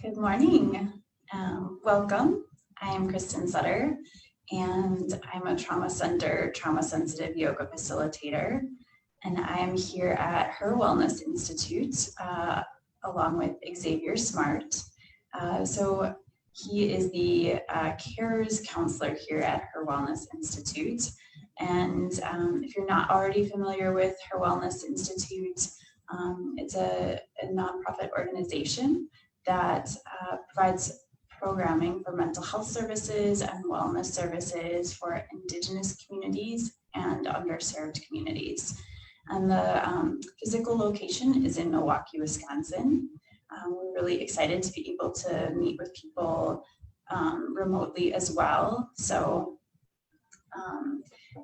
Good morning. Welcome. I am Kristin Sutter, and I'm a trauma center, trauma-sensitive yoga facilitator, and I am here at HIR Wellness Institute along with Xavier Smart. So he is the CARES counselor here at HIR Wellness Institute. And if you're not already familiar with HIR Wellness Institute, it's a nonprofit organization that provides programming for mental health services and wellness services for Indigenous communities and underserved communities. And the physical location is in Milwaukee, Wisconsin. We're really excited to be able to meet with people remotely as well. So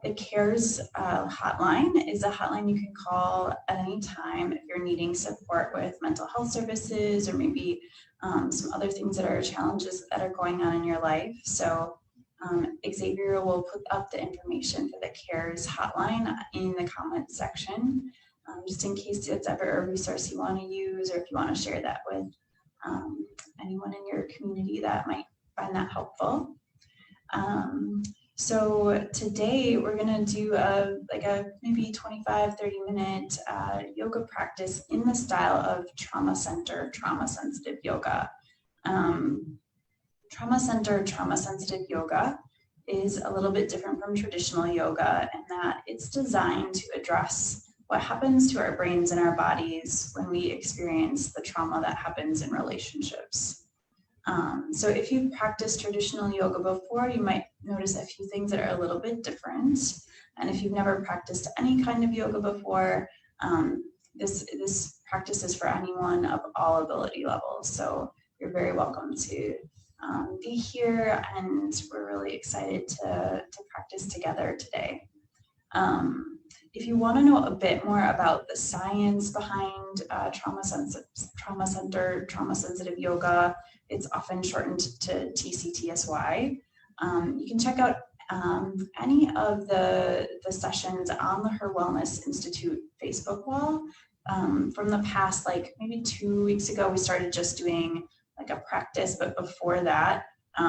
the CARES hotline is a hotline you can call at any time if you're needing support with mental health services or maybe some other things that are challenges that are going on in your life. So Xavier will put up the information for the CARES hotline in the comments section, just in case it's ever a resource you want to use or if you want to share that with anyone in your community that might find that helpful. So today we're going to do a maybe 25-30 minute yoga practice in the style of trauma center, trauma-sensitive yoga. Trauma center, trauma-sensitive yoga is a little bit different from traditional yoga in that it's designed to address what happens to our brains and our bodies when we experience the trauma that happens in relationships. So if you've practiced traditional yoga before, you might notice a few things that are a little bit different. And if you've never practiced any kind of yoga before, this practice is for anyone of all ability levels. So you're very welcome to be here, and we're really excited to practice together today. If you want to know a bit more about the science behind trauma center, trauma-sensitive yoga, it's often shortened to TCTSY. You can check out any of the sessions on the HIR Wellness Institute Facebook wall. From the past, like maybe 2 weeks ago, we started just doing like a practice, but before that, I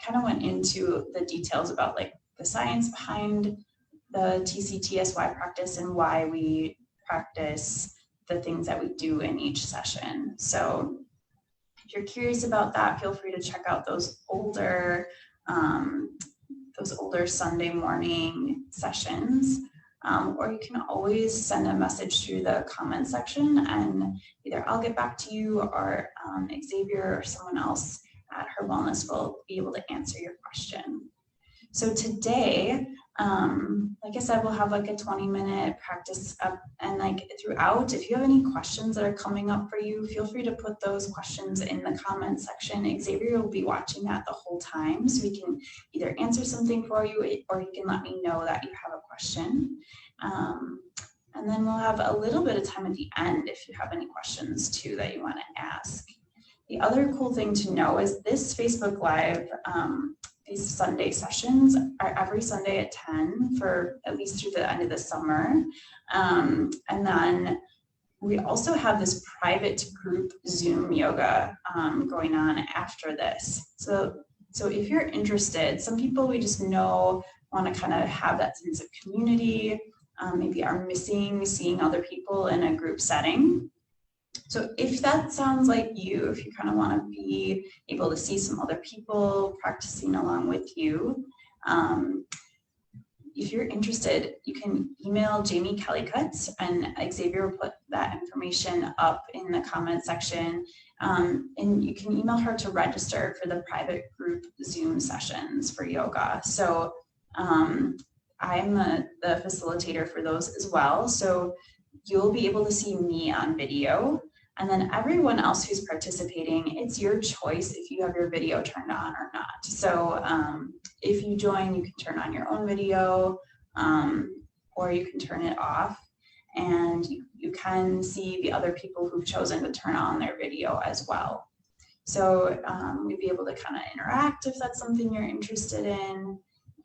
kind of went into the details about like the science behind the TCTSY practice and why we practice the things that we do in each session. So if you're curious about that, feel free to check out those older Sunday morning sessions, or you can always send a message through the comment section and either I'll get back to you or Xavier or someone else at HIR Wellness will be able to answer your question. So today, like I said, we'll have like a 20-minute practice up, and like throughout, if you have any questions that are coming up for you, feel free to put those questions in the comment section. Xavier will be watching that the whole time, so we can either answer something for you or you can let me know that you have a question. And then we'll have a little bit of time at the end if you have any questions too that you want to ask. The other cool thing to know is this Facebook Live, these Sunday sessions are every Sunday at 10 for at least through the end of the summer. And then we also have this private group Zoom yoga going on after this. So if you're interested, some people we just know want to kind of have that sense of community, maybe are missing seeing other people in a group setting. So if that sounds like you, if you kind of want to be able to see some other people practicing along with you, if you're interested, you can email Jamie Kellycutt, and Xavier will put that information up in the comment section. And you can email her to register for the private group Zoom sessions for yoga. So I'm the facilitator for those as well. So you'll be able to see me on video, and then everyone else who's participating, it's your choice if you have your video turned on or not. So if you join, you can turn on your own video, or you can turn it off, and you can see the other people who've chosen to turn on their video as well. So we'd be able to kind of interact if that's something you're interested in.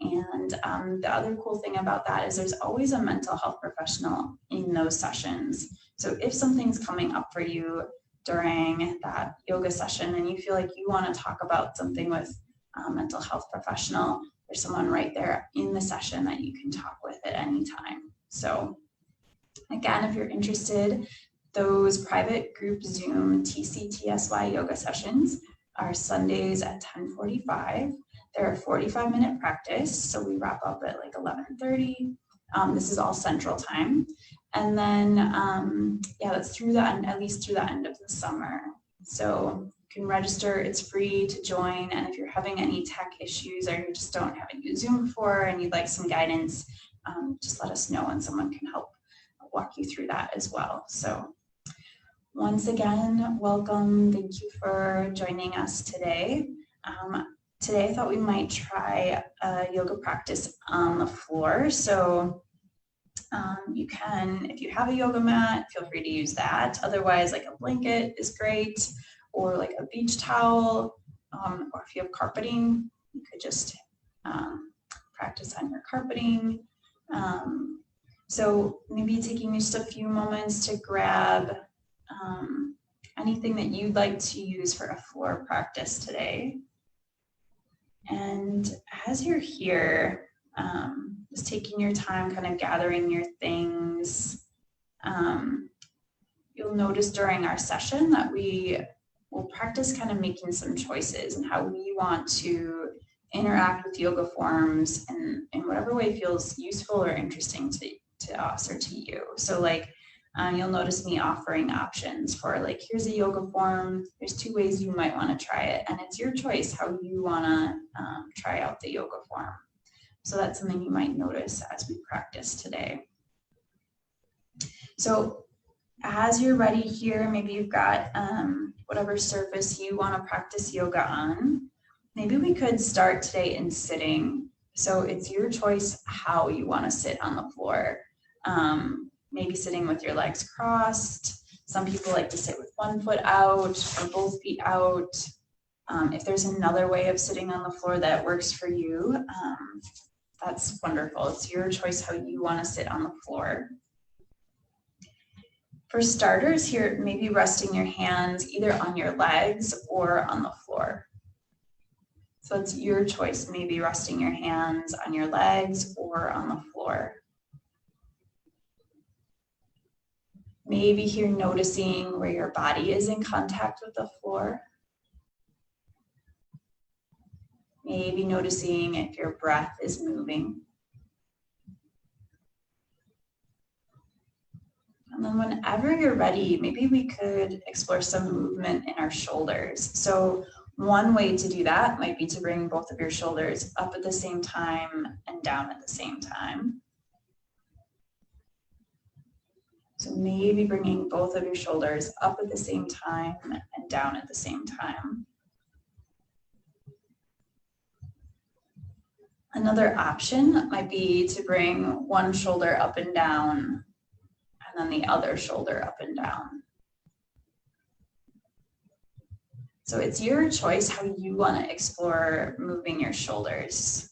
And the other cool thing about that is there's always a mental health professional in those sessions. So if something's coming up for you, during that yoga session and you feel like you want to talk about something with a mental health professional, there's someone right there in the session that you can talk with at any time. So again, if you're interested, those private group Zoom TCTSY yoga sessions are Sundays at 10:45. They're a 45-minute practice, so we wrap up at like 11:30. This is all Central Time. And then, yeah, that's through the end, at least through the end of the summer. So you can register, it's free to join. And if you're having any tech issues or you just don't have used Zoom before and you'd like some guidance, just let us know and someone can help walk you through that as well. So once again, welcome. Thank you for joining us today. Today I thought we might try a yoga practice on the floor. So you can, if you have a yoga mat, feel free to use that. Otherwise, like a blanket is great, or like a beach towel, or if you have carpeting, you could just practice on your carpeting. So maybe taking just a few moments to grab anything that you'd like to use for a floor practice today. And as you're here, just taking your time, kind of gathering your things. You'll notice during our session that we will practice kind of making some choices and how we want to interact with yoga forms in whatever way feels useful or interesting to us or to you. So like, you'll notice me offering options for like, here's a yoga form. There's 2 ways you might want to try it. And it's your choice how you want to try out the yoga form. So that's something you might notice as we practice today. So as you're ready here, maybe you've got whatever surface you want to practice yoga on. Maybe we could start today in sitting. So it's your choice how you want to sit on the floor. Maybe sitting with your legs crossed. Some people like to sit with 1 foot out or both feet out. If there's another way of sitting on the floor that works for you, that's wonderful. It's your choice how you want to sit on the floor. For starters here, maybe resting your hands either on your legs or on the floor. So it's your choice, maybe resting your hands on your legs or on the floor. Maybe here noticing where your body is in contact with the floor. Maybe noticing if your breath is moving. And then whenever you're ready, maybe we could explore some movement in our shoulders. So one way to do that might be to bring both of your shoulders up at the same time and down at the same time. So maybe bringing both of your shoulders up at the same time and down at the same time. Another option might be to bring one shoulder up and down and then the other shoulder up and down. So it's your choice how you want to explore moving your shoulders.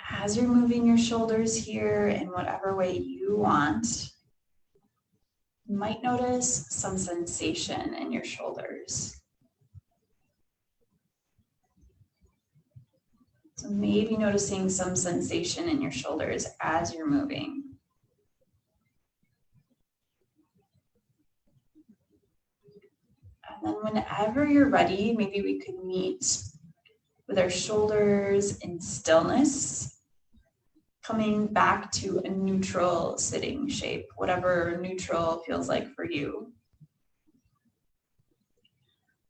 As you're moving your shoulders here in whatever way you want, you might notice some sensation in your shoulders. So maybe noticing some sensation in your shoulders as you're moving. And then whenever you're ready, maybe we could meet with our shoulders in stillness, coming back to a neutral sitting shape, whatever neutral feels like for you.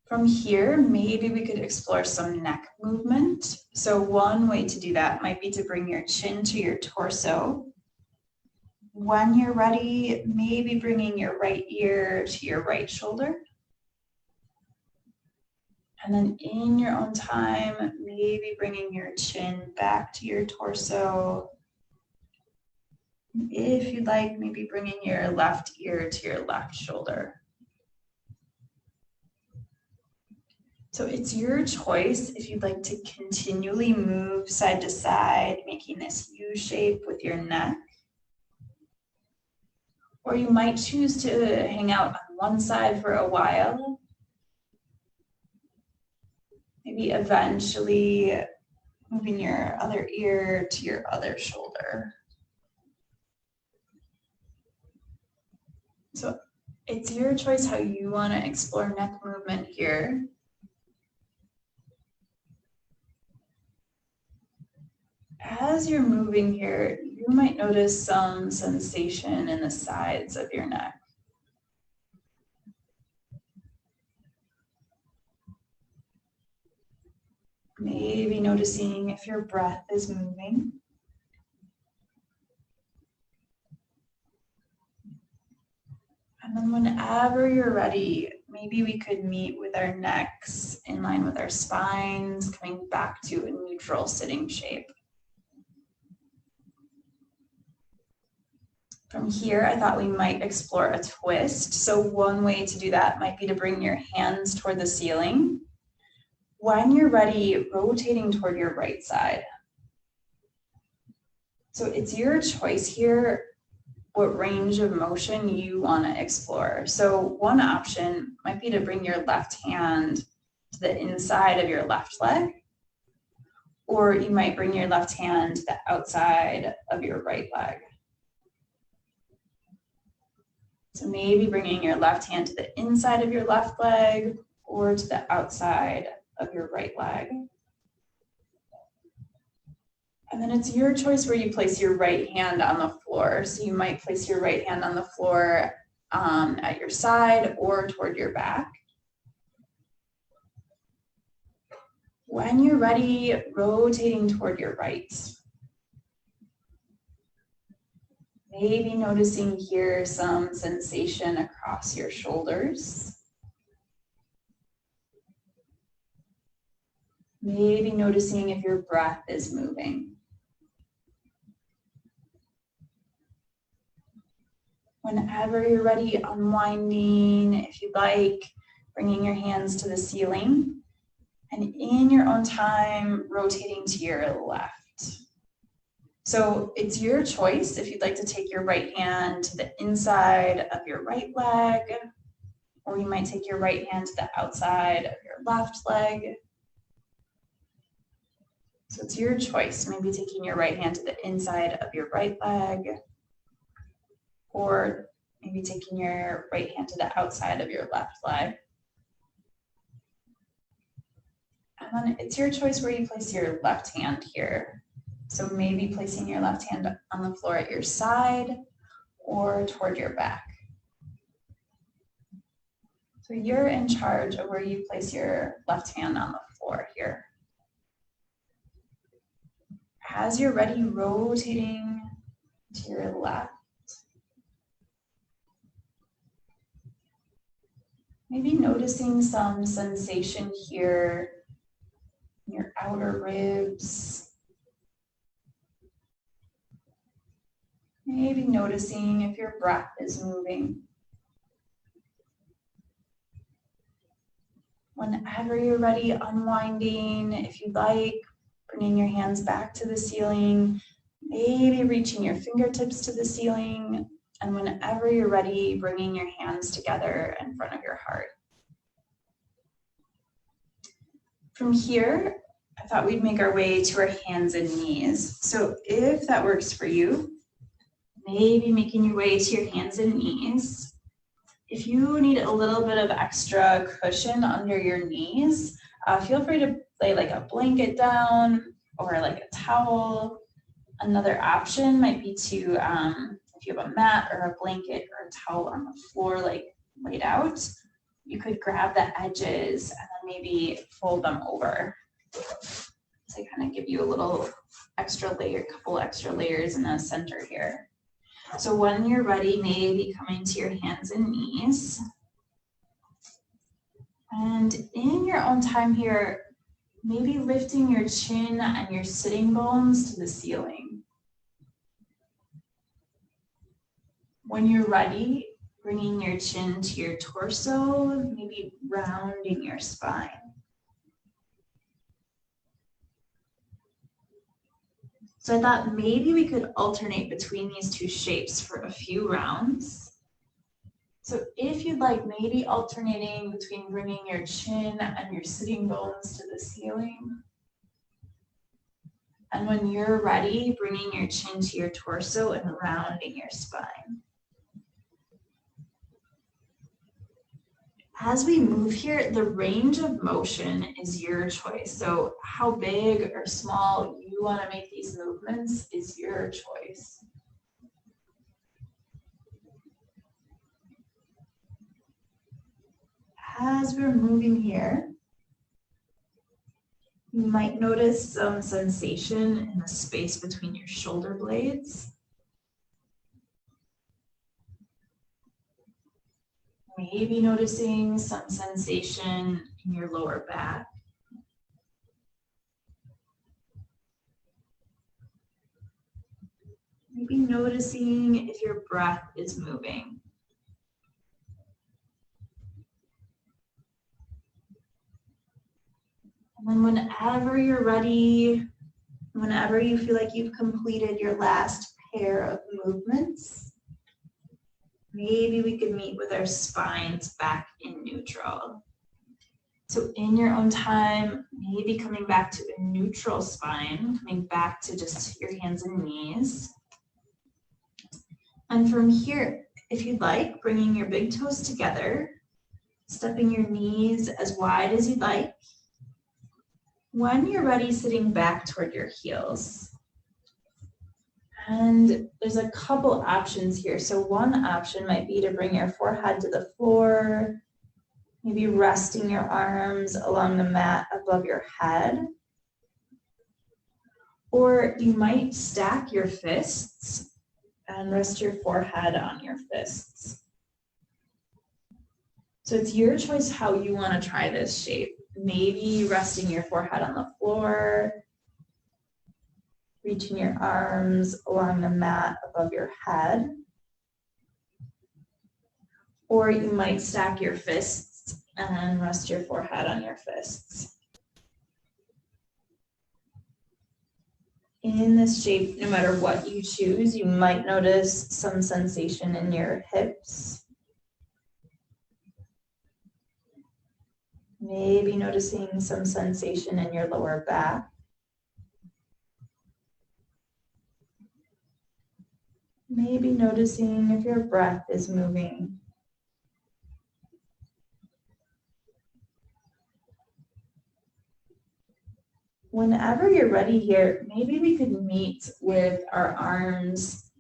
From here, maybe we could explore some neck movement. So one way to do that might be to bring your chin to your torso. When you're ready, maybe bringing your right ear to your right shoulder. And then in your own time, maybe bringing your chin back to your torso. If you'd like, maybe bringing your left ear to your left shoulder. So it's your choice if you'd like to continually move side to side, making this U shape with your neck. Or you might choose to hang out on one side for a while. Maybe eventually moving your other ear to your other shoulder. So it's your choice how you want to explore neck movement here. As you're moving here, you might notice some sensation in the sides of your neck. Maybe noticing if your breath is moving. And then whenever you're ready, maybe we could meet with our necks in line with our spines, coming back to a neutral sitting shape. From here, I thought we might explore a twist. So one way to do that might be to bring your hands toward the ceiling. When you're ready, rotating toward your right side. So it's your choice here what range of motion you want to explore. So one option might be to bring your left hand to the inside of your left leg, or you might bring your left hand to the outside of your right leg. So maybe bringing your left hand to the inside of your left leg or to the outside of your right leg. And then it's your choice where you place your right hand on the floor. So you might place your right hand on the floor at your side or toward your back. When you're ready, rotating toward your right. Maybe noticing here some sensation across your shoulders. Maybe noticing if your breath is moving. Whenever you're ready, unwinding, if you'd like, bringing your hands to the ceiling, and in your own time, rotating to your left. So it's your choice if you'd like to take your right hand to the inside of your right leg, or you might take your right hand to the outside of your left leg. So it's your choice, maybe taking your right hand to the inside of your right leg, or maybe taking your right hand to the outside of your left leg. And then it's your choice where you place your left hand here. So maybe placing your left hand on the floor at your side or toward your back. So you're in charge of where you place your left hand on the floor here. As you're ready, rotating to your left. Maybe noticing some sensation here in your outer ribs. Maybe noticing if your breath is moving. Whenever you're ready, unwinding, if you'd like, bringing your hands back to the ceiling, maybe reaching your fingertips to the ceiling, and whenever you're ready, bringing your hands together in front of your heart. From here, I thought we'd make our way to our hands and knees. So if that works for you, maybe making your way to your hands and knees. If you need a little bit of extra cushion under your knees, feel free to lay like a blanket down or like a towel. Another option might be to, if you have a mat or a blanket or a towel on the floor like laid out, you could grab the edges and then maybe fold them over. So kind of give you a little extra layer, couple extra layers in the center here. So when you're ready, maybe coming to your hands and knees. And in your own time here, maybe lifting your chin and your sitting bones to the ceiling. When you're ready, bringing your chin to your torso, maybe rounding your spine. So I thought maybe we could alternate between these two shapes for a few rounds. So if you'd like, maybe alternating between bringing your chin and your sitting bones to the ceiling. And when you're ready, bringing your chin to your torso and rounding your spine. As we move here, the range of motion is your choice. So how big or small you want to make these movements is your choice. As we're moving here, you might notice some sensation in the space between your shoulder blades. Maybe noticing some sensation in your lower back. Maybe noticing if your breath is moving. And then whenever you're ready, whenever you feel like you've completed your last pair of movements, maybe we could meet with our spines back in neutral. So in your own time, maybe coming back to a neutral spine, coming back to just your hands and knees. And from here, if you'd like, bringing your big toes together, stepping your knees as wide as you'd like. When you're ready, sitting back toward your heels. And there's a couple options here. So one option might be to bring your forehead to the floor, maybe resting your arms along the mat above your head. Or you might stack your fists and rest your forehead on your fists. So it's your choice how you want to try this shape. Maybe resting your forehead on the floor, reaching your arms along the mat above your head. Or you might stack your fists and rest your forehead on your fists. In this shape, no matter what you choose, you might notice some sensation in your hips. Maybe noticing some sensation in your lower back. Maybe noticing if your breath is moving. Whenever you're ready here, maybe we could meet with our arms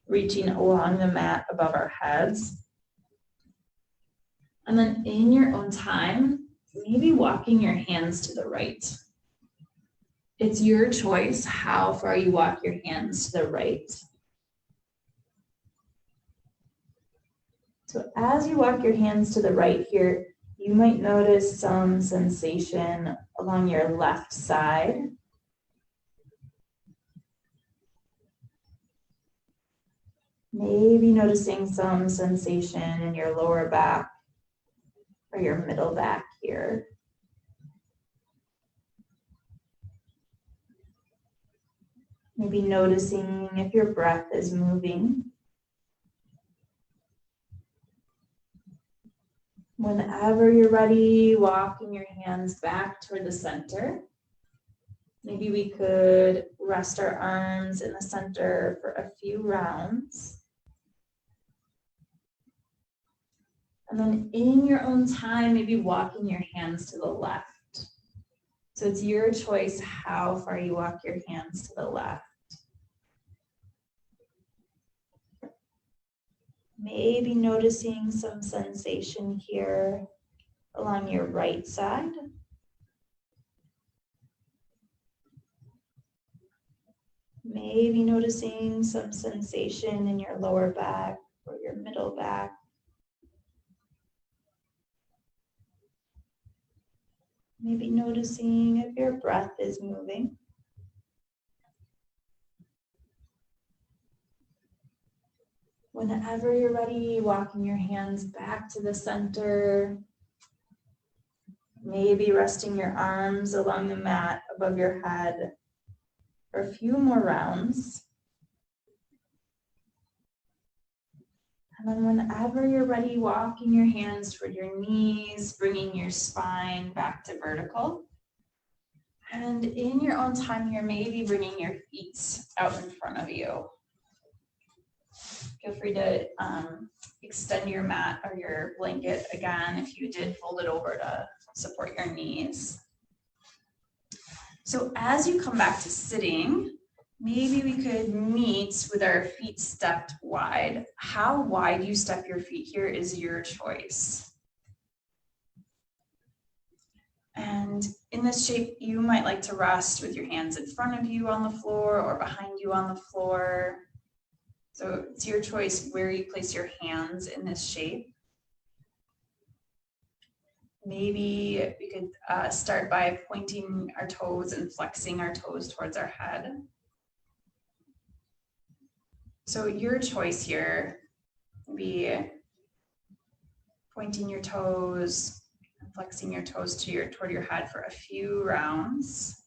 reaching along the mat above our heads. And then in your own time, maybe walking your hands to the right. It's your choice how far you walk your hands to the right. So as you walk your hands to the right here, you might notice some sensation along your left side. Maybe noticing some sensation in your lower back or your middle back here. Maybe noticing if your breath is moving. Whenever you're ready, walking your hands back toward the center. Maybe we could rest our arms in the center for a few rounds. And then in your own time, maybe walking your hands to the left. So it's your choice how far you walk your hands to the left. Maybe noticing some sensation here along your right side. Maybe noticing some sensation in your lower back or your middle back. Maybe noticing if your breath is moving. Whenever you're ready, walking your hands back to the center. Maybe resting your arms along the mat above your head for a few more rounds. And then whenever you're ready, walking your hands toward your knees, bringing your spine back to vertical. And in your own time here, maybe bringing your feet out in front of you. Feel free to extend your mat or your blanket again if you did fold it over to support your knees. So as you come back to sitting, maybe we could meet with our feet stepped wide. How wide you step your feet here is your choice. And in this shape, you might like to rest with your hands in front of you on the floor or behind you on the floor. So it's your choice where you place your hands in this shape. Maybe we could start by pointing our toes and flexing our toes towards our head. So your choice here would be pointing your toes and flexing your toes toward your head for a few rounds.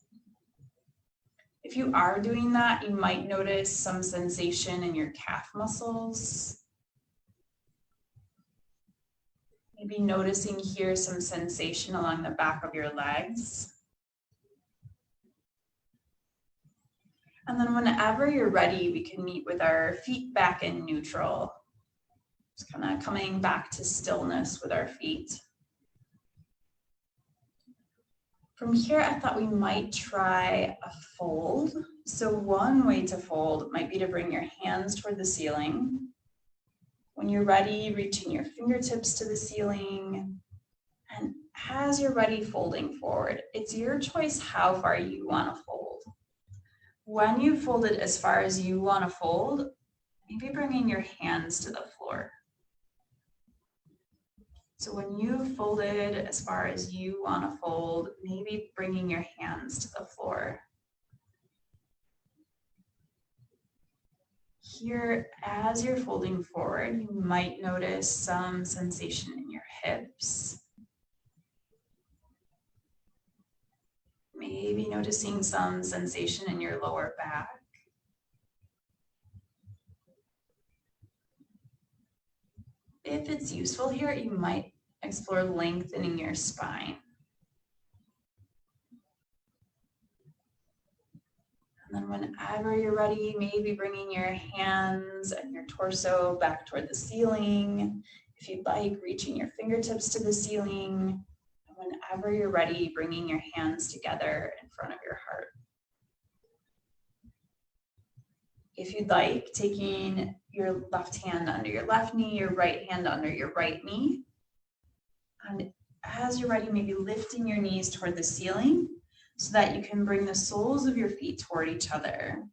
If you are doing that, you might notice some sensation in your calf muscles. Maybe noticing here some sensation along the back of your legs. And then whenever you're ready, we can meet with our feet back in neutral. Just kind of coming back to stillness with our feet. From here, I thought we might try a fold. So one way to fold might be to bring your hands toward the ceiling. When you're ready, reaching your fingertips to the ceiling. And as you're ready, folding forward. It's your choice how far you want to fold. When you fold it as far as you want to fold, maybe bringing your hands to the floor. So when you folded as far as you want to fold, maybe bringing your hands to the floor. Here, as you're folding forward, you might notice some sensation in your hips. Maybe noticing some sensation in your lower back. If it's useful here, you might explore lengthening your spine. And then whenever you're ready, maybe bringing your hands and your torso back toward the ceiling. If you'd like, reaching your fingertips to the ceiling. And whenever you're ready, bringing your hands together in front of your heart. If you'd like, taking your left hand under your left knee, your right hand under your right knee. And as you're ready, maybe lifting your knees toward the ceiling so that you can bring the soles of your feet toward each other.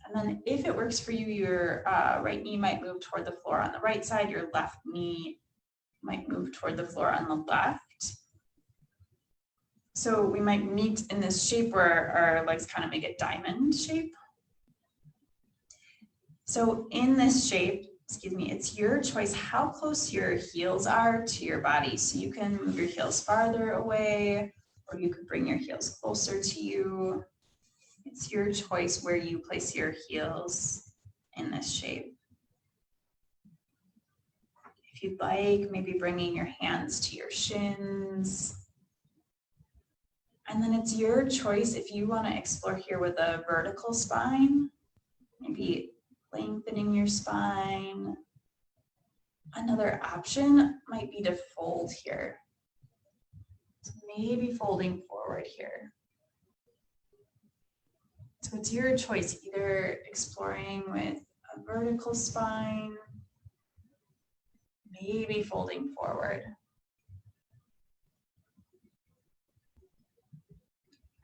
And then if it works for you, your right knee might move toward the floor on the right side, your left knee might move toward the floor on the left. So we might meet in this shape where our legs kind of make a diamond shape. So in this shape, it's your choice how close your heels are to your body. So you can move your heels farther away, or you could bring your heels closer to you. It's your choice where you place your heels in this shape. If you'd like, maybe bringing your hands to your shins. And then it's your choice if you want to explore here with a vertical spine, maybe lengthening your spine. Another option might be to fold here. So maybe folding forward here. So it's your choice, either exploring with a vertical spine, maybe folding forward.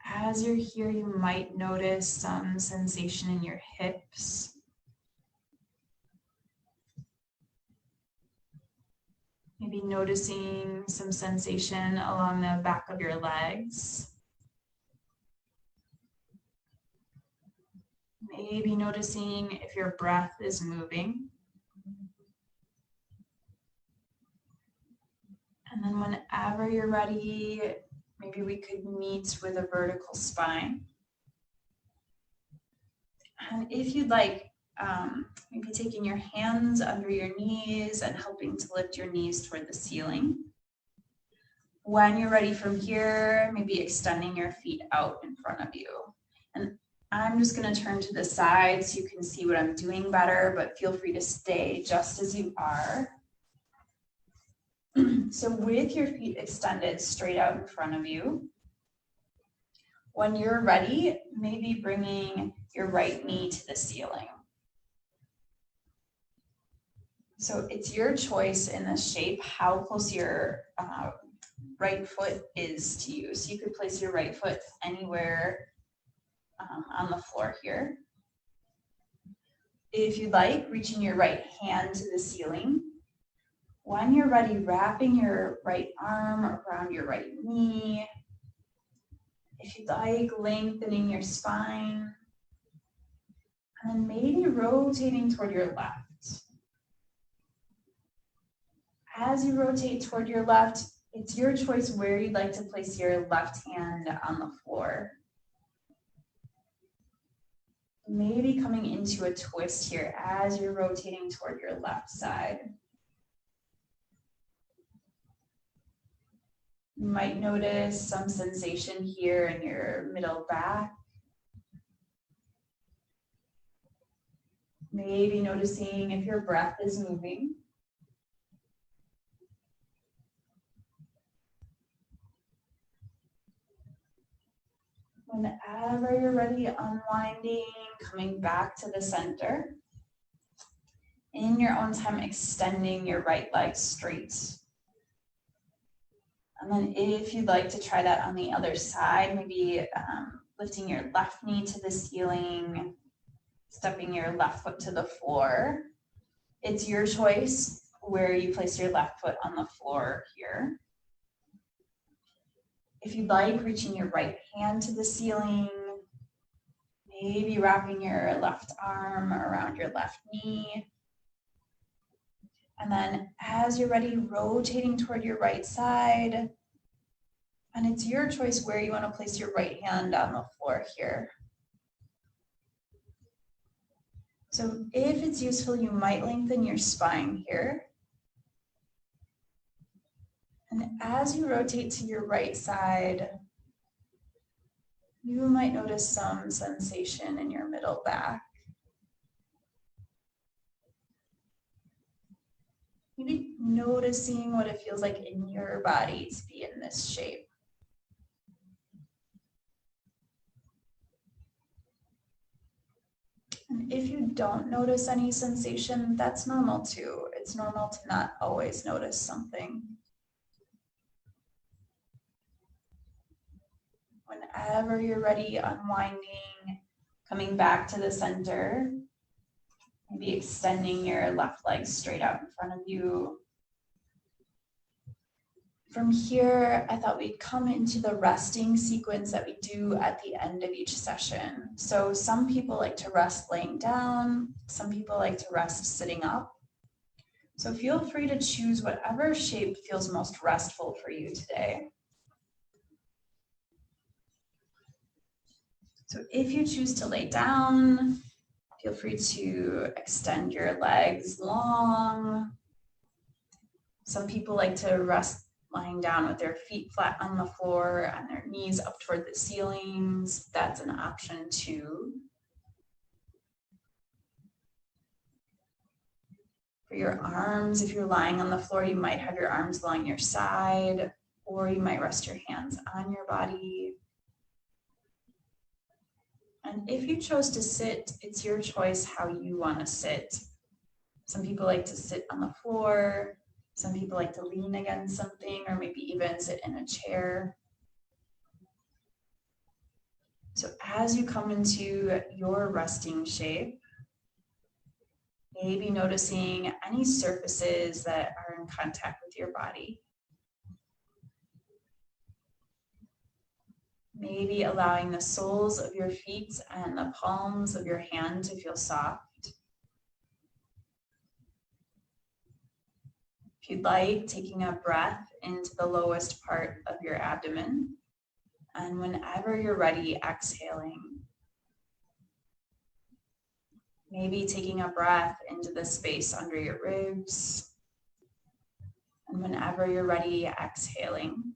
As you're here, you might notice some sensation in your hips. Maybe noticing some sensation along the back of your legs. Maybe noticing if your breath is moving. And then whenever you're ready, maybe we could meet with a vertical spine. And if you'd like, maybe taking your hands under your knees and helping to lift your knees toward the ceiling. When you're ready from here, maybe extending your feet out in front of you. And I'm just going to turn to the side so you can see what I'm doing better, but feel free to stay just as you are. So with your feet extended straight out in front of you, when you're ready, maybe bringing your right knee to the ceiling. So it's your choice in this shape how close your right foot is to you. So you could place your right foot anywhere on the floor here. If you'd like, reaching your right hand to the ceiling. When you're ready, wrapping your right arm around your right knee. If you'd like, lengthening your spine. And then maybe rotating toward your left. As you rotate toward your left, it's your choice where you'd like to place your left hand on the floor. Maybe coming into a twist here as you're rotating toward your left side. You might notice some sensation here in your middle back. Maybe noticing if your breath is moving. Whenever you're ready, unwinding, coming back to the center. In your own time, extending your right leg straight. And then if you'd like to try that on the other side, maybe lifting your left knee to the ceiling, stepping your left foot to the floor. It's your choice where you place your left foot on the floor here. If you'd like, reaching your right hand to the ceiling, maybe wrapping your left arm around your left knee. And then as you're ready, rotating toward your right side. And it's your choice where you want to place your right hand on the floor here. So if it's useful, you might lengthen your spine here. And as you rotate to your right side, you might notice some sensation in your middle back. Maybe noticing what it feels like in your body to be in this shape. And if you don't notice any sensation, that's normal too. It's normal to not always notice something. Whenever you're ready, unwinding, coming back to the center, maybe extending your left leg straight out in front of you. From here, I thought we'd come into the resting sequence that we do at the end of each session. So some people like to rest laying down, some people like to rest sitting up. So feel free to choose whatever shape feels most restful for you today. So if you choose to lay down, feel free to extend your legs long. Some people like to rest lying down with their feet flat on the floor and their knees up toward the ceilings. That's an option too. For your arms, if you're lying on the floor, you might have your arms along your side, or you might rest your hands on your body. And if you chose to sit, it's your choice how you want to sit. Some people like to sit on the floor. Some people like to lean against something or maybe even sit in a chair. So as you come into your resting shape, maybe noticing any surfaces that are in contact with your body. Maybe allowing the soles of your feet and the palms of your hand to feel soft. If you'd like, taking a breath into the lowest part of your abdomen. And whenever you're ready, exhaling. Maybe taking a breath into the space under your ribs. And whenever you're ready, exhaling.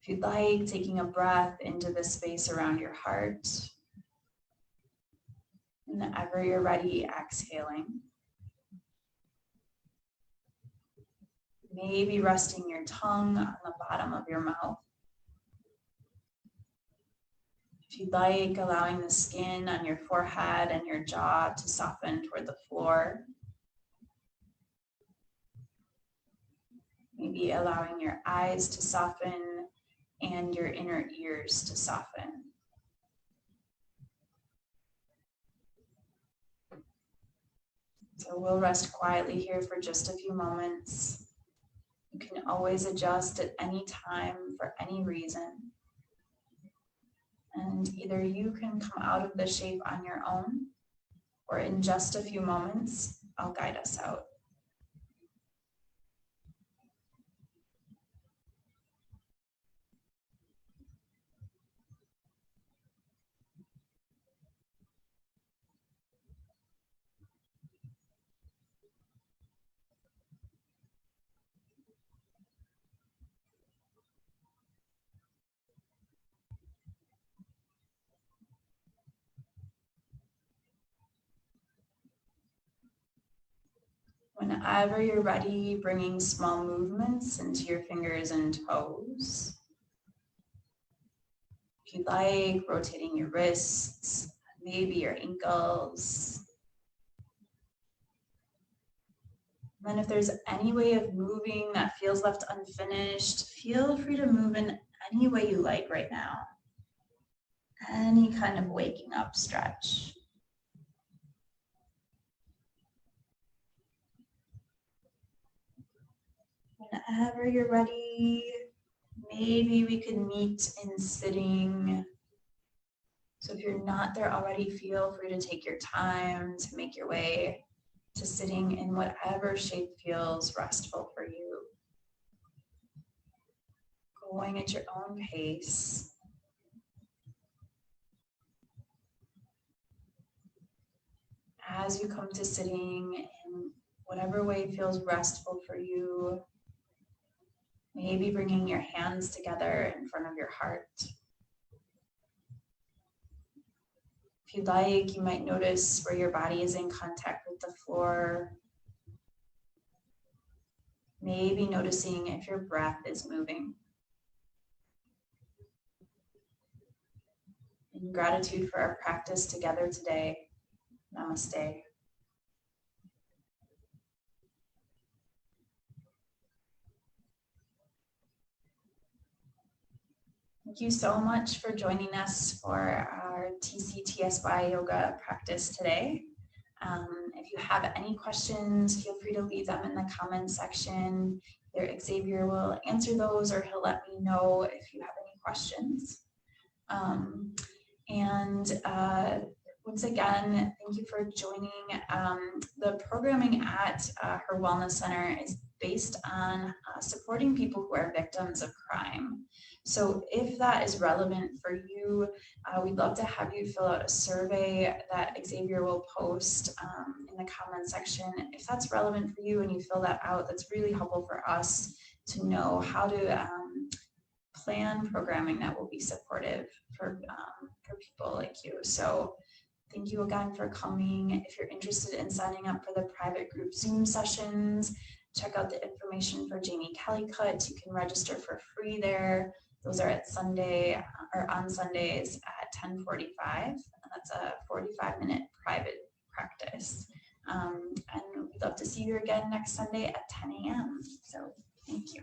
If you'd like, taking a breath into the space around your heart. And whenever you're ready, exhaling. Maybe resting your tongue on the bottom of your mouth. If you'd like, allowing the skin on your forehead and your jaw to soften toward the floor. Maybe allowing your eyes to soften and your inner ears to soften. So we'll rest quietly here for just a few moments. You can always adjust at any time for any reason. And either you can come out of the shape on your own, or in just a few moments, I'll guide us out. Whenever you're ready, bringing small movements into your fingers and toes. If you'd like, rotating your wrists, maybe your ankles. And then if there's any way of moving that feels left unfinished, feel free to move in any way you like right now. Any kind of waking up stretch. Whenever you're ready, maybe we could meet in sitting. So if you're not there already, feel free to take your time to make your way to sitting in whatever shape feels restful for you. Going at your own pace. As you come to sitting in whatever way feels restful for you, maybe bringing your hands together in front of your heart. If you'd like, you might notice where your body is in contact with the floor. Maybe noticing if your breath is moving. In gratitude for our practice together today, namaste. Thank you so much for joining us for our TCTSYoga practice today. If you have any questions, feel free to leave them in the comments section. Either Xavier will answer those or he'll let me know if you have any questions. Once again, thank you for joining. The programming at HIR Wellness Center is based on supporting people who are victims of crime. So if that is relevant for you, we'd love to have you fill out a survey that Xavier will post in the comments section. If that's relevant for you and you fill that out, that's really helpful for us to know how to plan programming that will be supportive for people like you. So thank you again for coming. If you're interested in signing up for the private group Zoom sessions, check out the information for Jamie Kellycut. You can register for free there. Those are at Sunday or on Sundays at 10:45. That's a 45-minute private practice. And we'd love to see you again next Sunday at 10 a.m. So thank you.